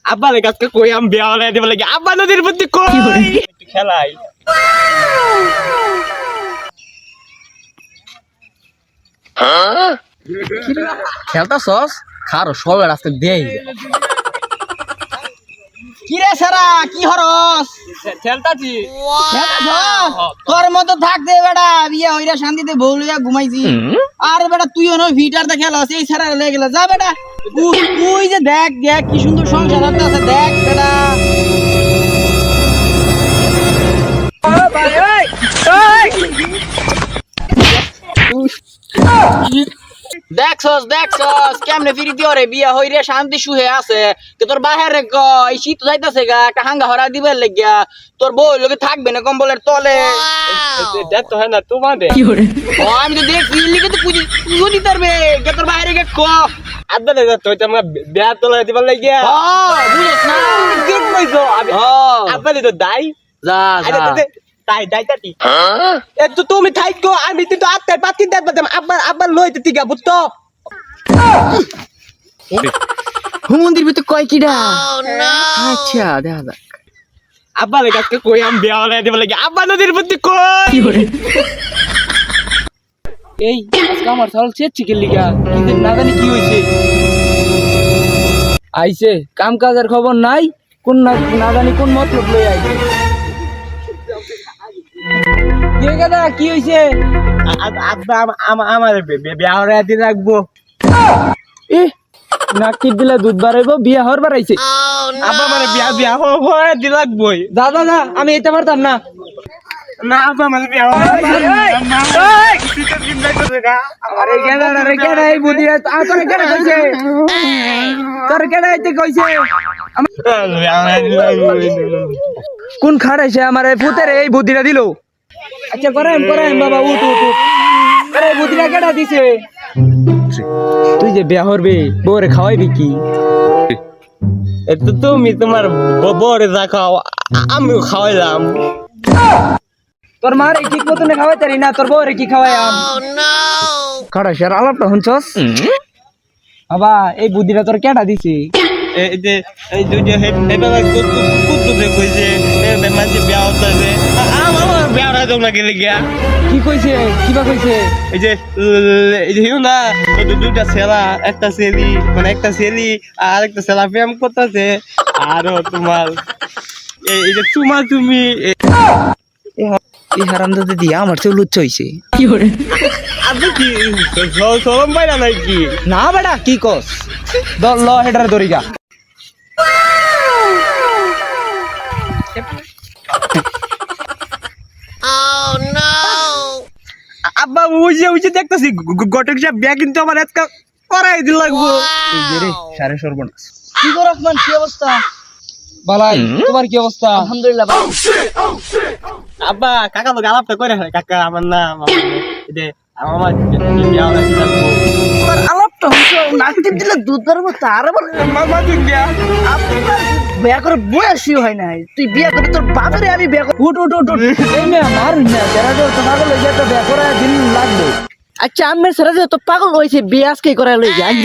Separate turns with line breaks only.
আব্বা রে কাছে কই আম বিয়া হলে দেব লাগি আব্বা নদীর প্রতি কই খেলাই
খেলতাছস খারো সবের আজকে দেই
কি রে সারা কি হরস
খেলতাছি
তোর মতো থাকতে বেটা বিয়া হইরা শান্তিতে বউ লইয়া ঘুমাইছি আর বেটা তুই অন ভিটার দা খেলাস এই সারা লে গেল যা বেটা তুই যে দেখ দেখ কি সুন্দর সংসার আছে দেখ বেটা দেখছস কেমনে ফিরি দিও রে বিয়া হইরে শান্তি সুহে আছে তোর বাহিরে এই শীত যাইতাছে গা একটা হাঙ্গা হরা দিবার লাগিয়া তোর বউ লগে থাকবে না কম্বলের তলে
দেখ তো হয় না তোমাদের
আমি তো দেখছি লিখে তো পুজো দিতে পারবে তোর বাহিরে গে ক
আব্বা রে তো আমরা বিয়া তোলা দিবার লাগি
বুঝছ না
ঠিক কইছো আব্বা রে তো দাই
যা
তাই দাইতাতি এ তো তুমি থাইকো আমি তো আত্মার পাতি দেখবা আব্বা আব্বা লইতে তিগা বুঝতো
মন্দির ভিতর কয় কিডা আচ্ছা দেখা যাক
আব্বা রে কাছে কই আম বিয়া হলে দেব লাগি আব্বা নদীর প্রতি কই
এই আজকে আমার সাল চেচ্ছি কে লিগা কিন্তু না জানি কি হইছে আইছে কাম কাজের খবর নাই কোন না জানি কোন মতলব লই আইছে কে গাদা কি হইছে
আব্বা আমার বিয়া হলে দিন রাখবো
এ নাকি দিলে দুধ বাড়াইবো বিয়া হওয়ার বাড়াইছে
আব্বা মানে বিয়া হলে দিন রাখবই
দাদা না আমি এটা পারতাম না
না আব্বা মানে বিয়া
আরে কেডা রে কেডা এই বুদ্ধি তোরে কেডা কইছে তোরে কেডা আইতে কইছে কোন খাড়াইছে আমার পুতের এই বুদ্ধিটা দিল আচ্ছা করেন বাবা উঠ আরে বুদ্ধিটা কেডা দিছে তুই যে বিয়া হরবে বউরে খাওয়াইবি কি
তো তুমি তোমার বরে যা খাও আমিও খাওয়াইলাম
তোর মারে ঠিক মতন খাওয়াইতারি না তোর বউরে কি খাওয়াইলাম খাড়াইছে আর আলাপটা শুনছস বাবা এই বুদ্ধিটা তোর কেডা দিছে
এই যে হেবেলা কুতুবে কইছে মাঝে বিয়া হইতাছে আমার বিয়া হইতাছে না গেলে গিয়া
কি কইছে কিবা কইছে
এই যে হিউ না দুইটা ছেলা একটা ছেলি মানে একটা ছেলি আর একটা ছেলা প্রেম করতেছে আর তোমার এই যে তুমি
এই হারামজাদা দিয়া আমার চেয়ে লুচ্চ হইছে
আপনি কি সরম পাইলা নাই কি
না বেটা কি কস ল হেডার দরিগা
আব্বা উজে দেখতেছি গটক সাহেব বিয়া কিন্তু আমার আজকে করাই দিল লাগবো
রে সারে সর্বনাশ কি গো রহমান কি অবস্থা বালাই তোমার কি অবস্থা আলহামদুলিল্লাহ ভালো
আব্বা কাকা তো আলাপটা করে কাকা আমার নাম এতে আমার বিয়া হইছে লাগবো
তোর আলাপটা হইছে নাকি দিলে দুধ ধরবো তার বল
মামা তুই বিয়া
আপনার বিয়া করে বয়সই হয় নাই তুই বিয়া করে তোর বাবারে আমি বিয়া করে উঠ এই মেয়ে মারুন না যারা তো পাগল হয়ে যায় তো বিয়া করার দিন লাগবে আচ্ছা আমের সারা যে তো পাগল হইছে বিয়া আজকে করা লই যাই